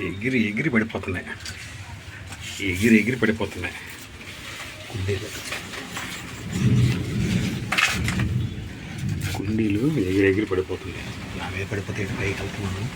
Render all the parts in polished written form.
ఎగిరి ఎగిరి పడిపోతున్నాయి, ఎగిరి ఎగిరి పడిపోతున్నాయి కుండీలు ఎగిరి ఎగిరి పడిపోతున్నాయి. నావే పడిపోతే పైకి వెళ్తున్నాను.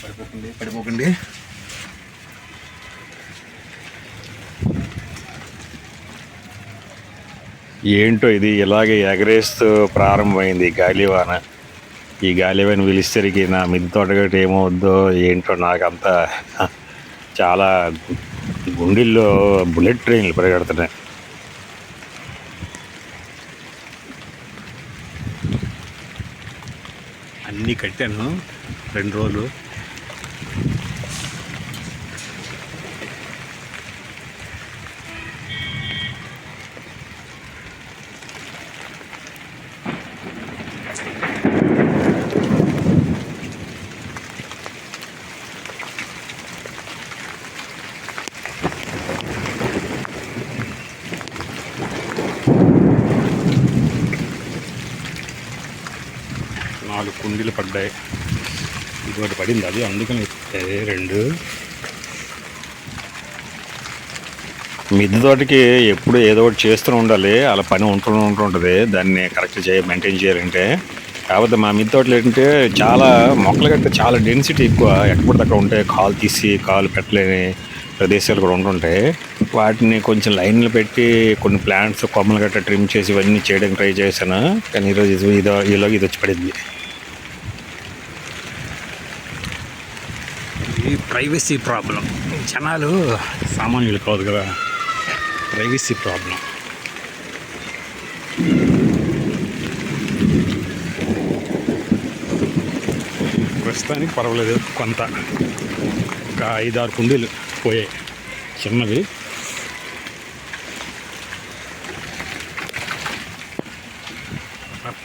పడిపోకండి పడిపోకండి. ఏంటో ఇది ఇలాగే ఎగరేస్తూ ప్రారంభమైంది గాలివాన. ఈ గాలివాన పిలిచేసరికి నా మిద్దె తోటగట్టు ఏమవుద్దో ఏంటో నాకంతా చాలా గుండెల్లో బుల్లెట్ ట్రైన్లు పరిగెడుతున్నాయి. అన్నీ కట్టాను 2 రోజులు. నాలుగు కుండీలు పడ్డాయి, ఇంకోటి పడింది, అది అందుకని 2. మిద్దె తోటకి ఎప్పుడు ఏదో ఒకటి చేస్తూ ఉండాలి, అలా పని ఉంటుంటుంది. దాన్ని కరెక్ట్ మెయింటైన్ చేయాలంటే. కాకపోతే మా మిద్దె తోటలు ఏంటంటే చాలా మొక్కలు గట్ట చాలా డెన్సిటీ ఎక్కువ, ఎక్కడిపడితే అక్కడ ఉంటాయి. కాలు తీసి కాలు పెట్టలేని ప్రదేశాలు కూడా ఉంటుంటాయి. వాటిని కొంచెం లైన్లు పెట్టి కొన్ని ప్లాంట్స్ కొమ్మలు గట్ట ట్రిమ్ చేసి ఇవన్నీ చేయడానికి ట్రై చేశాను. కానీ ఈరోజు ఈలోగా ఇది వచ్చి పడింది. ఈ ప్రైవసీ ప్రాబ్లం, జనాలు సామాన్యులు కాదు కదా, ప్రైవసీ ప్రాబ్లం. ప్రస్తుతానికి పర్వాలేదు, కొంత ఒక 5-6 కుండీలు పోయాయి చిన్నవి.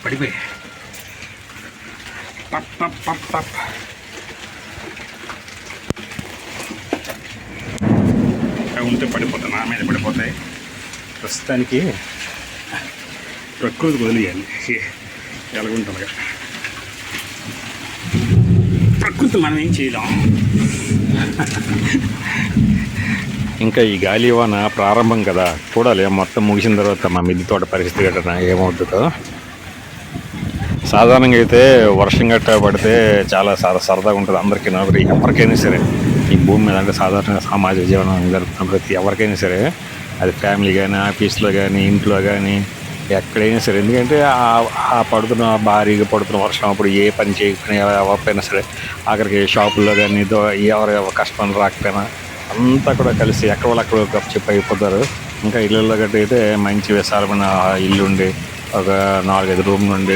పడిపోయాయి పప్ పప్ పప్ పప్. ఉంటే పడిపోతాయి, నా మీద పడిపోతాయి. ప్రస్తుతానికి ప్రకృతి వదిలేయాలి, ఎలాగుంటుందిగా. ప్రకృతి మనం ఏం చేయలేం. ఇంకా ఈ గాలివాన ప్రారంభం కదా, చూడాలి మొత్తం ముగిసిన తర్వాత మా మిద్దె తోట పరిస్థితి గట్రా ఏమవుతుందో. సాధారణంగా అయితే వర్షం గట్ట పడితే చాలా సరదాగా ఉంటుంది అందరికీ. ఎవరికైనా సరే ఈ భూమి మీద, అంటే సాధారణంగా సామాజిక జీవనం జరుగుతున్న ప్రతి ఎవరికైనా సరే, అది ఫ్యామిలీ కానీ, ఆఫీస్లో కానీ, ఇంట్లో కానీ, ఎక్కడైనా సరే. ఎందుకంటే ఆ పడుతున్న భారీగా పడుతున్న వర్షం అప్పుడు ఏ పని చేయకపోయినా ఎవరికైనా సరే, ఆఖరికి షాపుల్లో కానీ ఎవరి కష్టం రాకపోయినా అంతా కూడా కలిసి ఎక్కడ వాళ్ళు అక్కడ గప్చిప్ అయిపోతారు. ఇంకా ఇళ్ళల్లో గట్ట అయితే మంచి విశాలమైన ఇల్లు ఉండి ఒక 4-5 రూమ్లు ఉండి,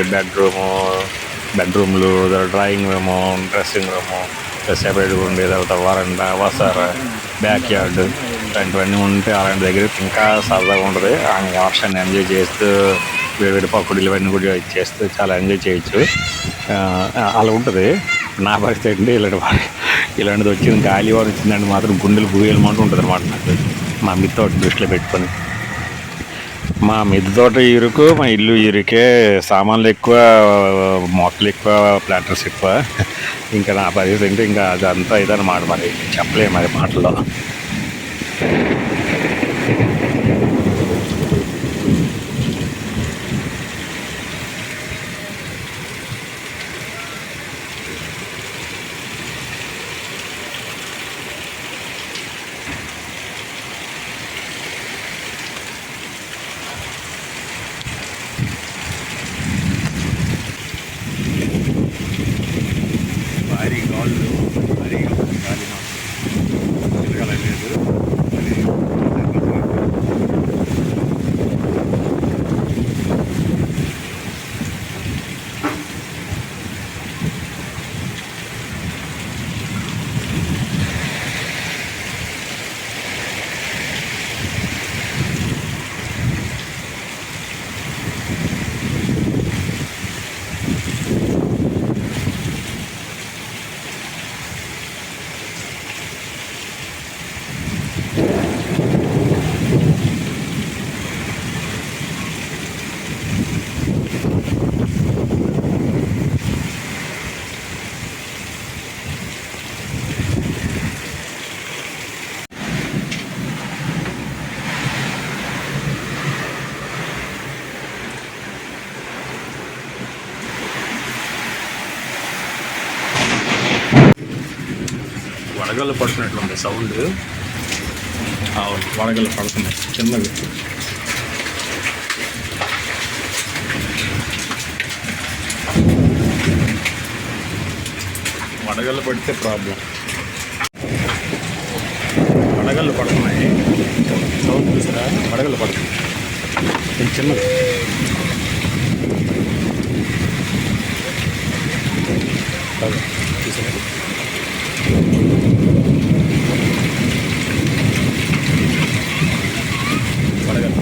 బెడ్రూమ్లు, డ్రాయింగ్ రూము, డ్రెస్సింగ్ రూము సెపరేట్గా ఉండి, తర్వాత వరండా, వసార, బ్యాక్ యార్డ్ ఇలాంటివన్నీ ఉంటే అలాంటి దగ్గర ఇంకా సరదాగా ఉంటుంది. ఆ వర్షాన్ని ఎంజాయ్ చేస్తూ వేడి పకోడీలు ఇవన్నీ కూడా చేస్తూ చాలా ఎంజాయ్ చేయొచ్చు. అలా ఉంటుంది. నా పరిస్థితి అంటే ఇలాంటిది వచ్చింది, గాలివాన వచ్చిందంటే మాత్రం గుండెలు గుయ్యలమంటూ ఉంటుంది అనమాట నాకు. మా మిద్దె తోట దృష్టిలో పెట్టుకొని, మా మిద్దె తోట ఇరుకు, మా ఇల్లు ఇరుకే, సామాన్లు ఎక్కువ, మొక్కలు ఎక్కువ, ప్లాంటర్స్ ఎక్కువ. ఇంకా నా పరిస్థితి అంటే ఇంకా అదంతా ఇదన్నమాట, మరి చెప్పలేము మరి మాటల్లో. భారీ గాళ్ళు, భారీ గాలి తిరగలేదు. వడగళ్ళు పడుతున్నట్లుంది సౌండ్. వడగళ్ళు పడుతున్నాయి చిన్నవి. వడగళ్ళు పడితే ప్రాబ్లం. వడగళ్ళు పడుతున్నాయి, సౌండ్ చూసారా? వడగళ్ళు పడుతున్నాయి చిన్నది. చూసారా? వడగళ్ళు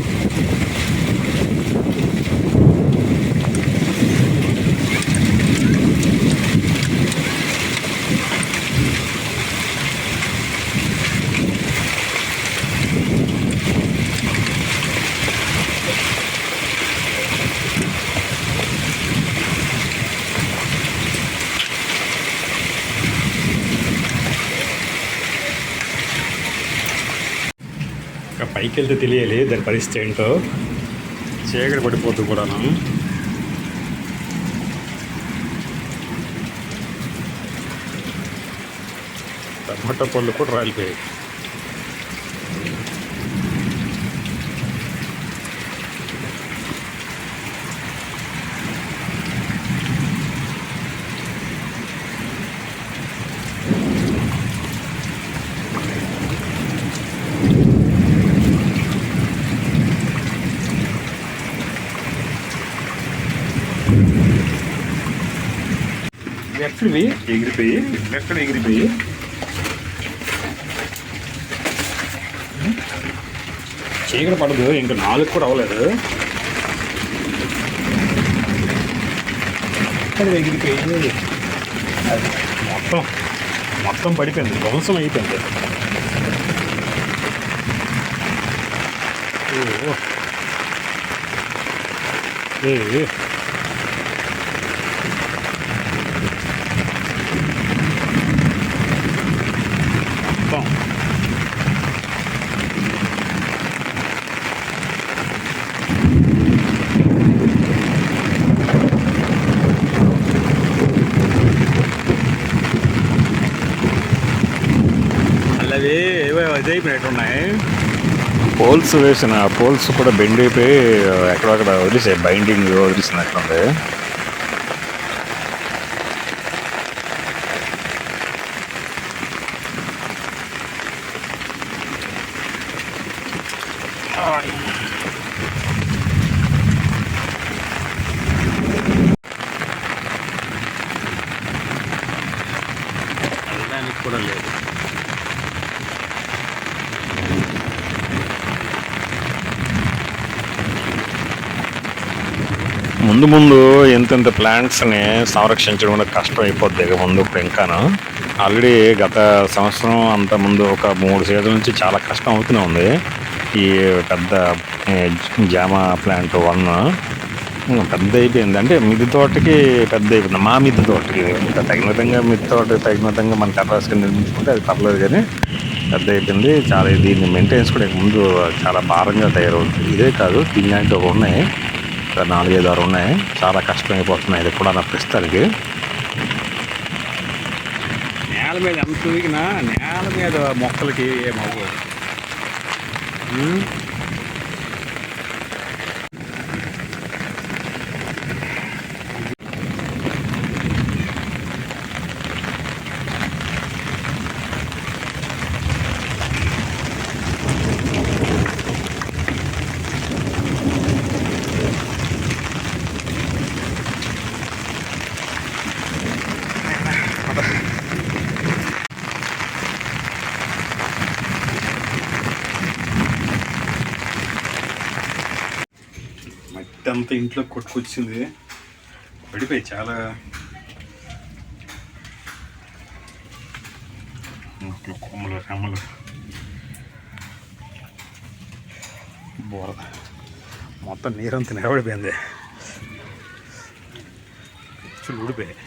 పైకి వెళ్తే తెలియాలి దాని పరిస్థితి ఏంటో. చీకటి పడిపోతుంది కూడాను. టమాటా పళ్ళు కూడా రాలిపోయాయి. ఎక్కడివి ఎగిరిపోయి, ఎక్కడ ఎగిరిపోయి చీకటి పడదు. ఇంకా 4 కూడా అవ్వలేదు. ఎక్కడ ఎగిరిపోయి అది మొత్తం పడిపోయింది, ధ్వంసం అయిపోయింది. అలాగే ఏవో ఇదైపోయినట్టు ఉన్నాయి. పోల్స్ వేసిన పోల్స్ కూడా బెండ్ అయిపోయి ఎక్కడక్కడ వదిలేసాయి, బైండింగ్ వదిలేసినట్లుంది. వెళ్ళడానికి కూడా లేదు. ముందు ఎంతెంత ప్లాంట్స్ని సంరక్షించడం కూడా కష్టం అయిపోద్ది ఇక ముందు. ఇప్పుడు ఇంకాను ఆల్రెడీ గత సంవత్సరం అంత ముందు ఒక 3 సీజన్ల నుంచి చాలా కష్టం అవుతూనే ఉంది. ఈ పెద్ద జామ ప్లాంట్ 1 పెద్ద అయిపోయింది. అంటే మిద్దె తోటకి పెద్ద అయిపోయింది. మా మిద్దె తోటకి ఇంకా తగిన విధంగా మన టెర్రస్కి నిర్మించుకుంటే అది పర్లేదు, కానీ పెద్ద అయిపోయింది చాలా. దీన్ని మెయింటెనెన్స్ కూడా ముందు చాలా భారంగా తయారవుతుంది. ఇదే కాదు, దీని ఒక ఉన్నాయి, 4-5 6 ఉన్నాయి. చాలా కష్టం అయిపోతున్నాయి ఇది కూడా నా ప్రస్తుతానికి. నేల మీద ఎంత ఊగినా నేల మీద మొక్కలకి ఏమవ్వదు. మట్టి అంతా ఇంట్లో కొట్టుకొచ్చింది, పడిపోయి చాలా. కొమ్మలు రెమ్మలు బోరద మొత్తం నీరంతా నిలబడిపోయింది. చుట్టూ ఊడిపోయాయి.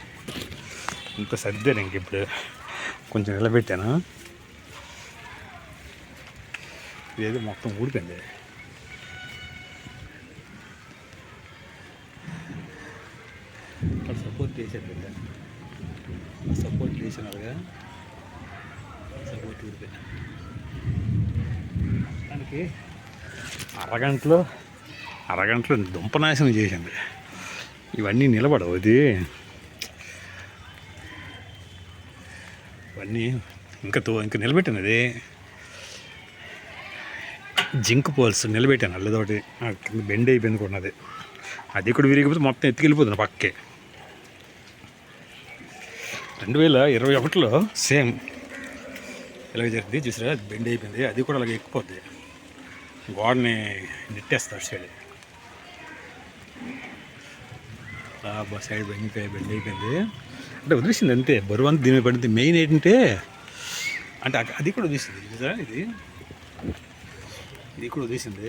ఇంత సర్దాను ఇంక ఇప్పుడు కొంచెం నిలబెట్టాను, ఇదేదో మొత్తం ఊడిపోయింది. సపోర్ట్ చేసేది సపోర్ట్ చేసినారుగా సపోర్ట్ ఊరిపోయినా దానికి అరగంటలో దుంపనాశనం చేసింది. ఇవన్నీ నిలబడవు. ఇవన్నీ ఇంకా నిలబెట్టాను. అది జింక్ పోల్స్ నిలబెట్టాను. అల్లదోటి కింద బెండ్ అయిపోయింది కూడా. అది కూడా విరిగిపోతే మొత్తం ఎత్తుకెళ్ళిపోతుంది పక్కే. 2021లో సేమ్ ఇలాగ జరిగింది. చూసారా, అది బెండ్ అయిపోయింది. అది కూడా అలాగే ఎక్కిపోద్ది. గోడని నెట్టేస్తారు సైడ్. సైడ్ బెండ్ అయిపోయింది. అంటే వదిలేసింది అంతే. బరువు అంతా దీని పడింది. మెయిన్ ఏంటంటే అది కూడా వదిలేసింది. చూసారా, ఇది కూడా వదిలేసింది.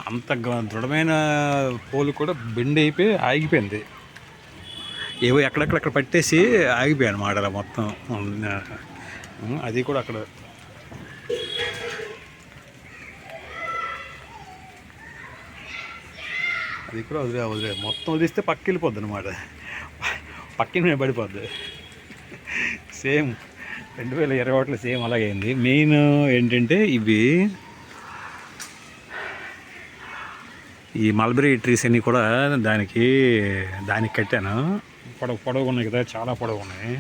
అంత దృఢమైన పోలు కూడా బెండ్ అయిపోయి ఆగిపోయింది. ఏవో ఎక్కడెక్కడెక్కడ పట్టేసి ఆగిపోయాను మాట అలా మొత్తం. అది కూడా అక్కడ వదిలే మొత్తం వదిలిస్తే పక్కకి వెళ్ళిపోద్ది అనమాట. పక్కన పడిపోద్ది. సేమ్ 2021లో సేమ్ అలాగే అయింది. మెయిన్ ఏంటంటే ఈ మల్బరీ ట్రీస్ అన్నీ కూడా దానికి కట్టాను. పొడవుగా ఉన్నాయి కదా, చాలా పొడవు ఉన్నాయి.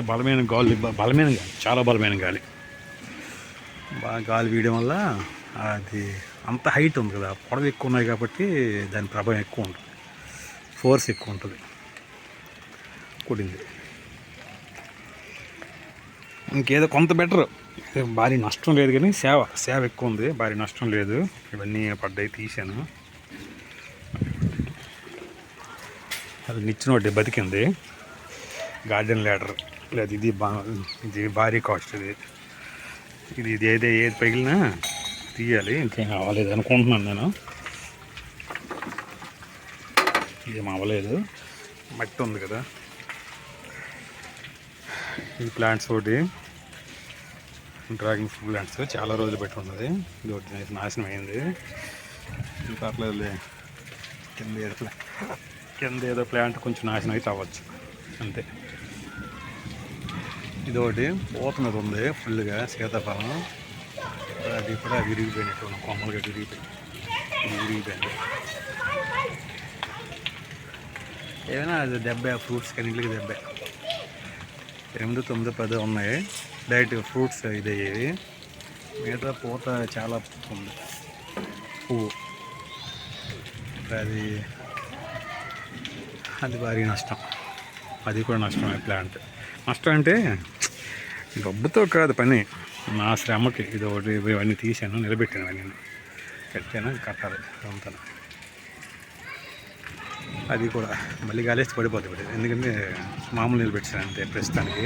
బలమైన గాలి, చాలా బలమైన గాలి. బాగా గాలి వీయడం వల్ల అది అంత హైట్ ఉంది కదా, పొడవు ఎక్కువ ఉన్నాయి కాబట్టి దాని ప్రభావం ఎక్కువ ఉంటుంది, ఫోర్స్ ఎక్కువ ఉంటుంది. కూడింది ఇంకేదో కొంత బెటర్. భారీ నష్టం లేదు, కానీ సేవ ఎక్కువ ఉంది. భారీ నష్టం లేదు. ఇవన్నీ పడ్డాయి, తీసాను. అది నిచ్చిన ఒకటి బతికింది. గార్డెన్ ల్యాడర్ లేదు, ఇది భారీ కాస్ట్. ఇది ఏది పగిలినా తీయాలి. ఇంకేం అవ్వలేదు అనుకుంటున్నాను నేను. ఏం అవ్వలేదు, మట్టి ఉంది కదా. ఈ ప్లాంట్స్ ఒకటి డ్రాగన్ ఫ్రూట్ ప్లాంట్స్ చాలా రోజులు పెట్టి ఉన్నది. ఇది ఒకటి నాశనం అయింది. ఇంకా అట్లేదు. కింద ఏదో ప్లాంట్ కొంచెం నాశనం అయితే అవ్వచ్చు అంతే. ఇది ఒకటి పూత మీద ఉంది ఫుల్గా, సీతాఫలం. అది కూడా విరిగిపోయినట్టు కొమ్మలుగా విరిగిపోయింది. ఏమైనా అది దెబ్బ, ఫ్రూట్స్ కన్నింటికి దెబ్బ. 8, 9, 10 ఉన్నాయి డైరెక్ట్ ఫ్రూట్స్. ఇది మిగతా పూత చాలా ఉంది, పువ్వు. అది భారీ నష్టం. అది కూడా నష్టమే. ప్లాంట్ నష్టం అంటే డబ్బుతో కాదు పని, నా శ్రమకి. ఇది ఒకటి ఇవన్నీ తీసాను, నిలబెట్టాను, అన్నీ కట్టాను, కట్టాలి అంతా. అది కూడా మళ్ళీ గాలేసి పడిపోతుంది. ఎందుకంటే మామూలు నిలబెట్టాను అంతే ప్రస్తుతానికి.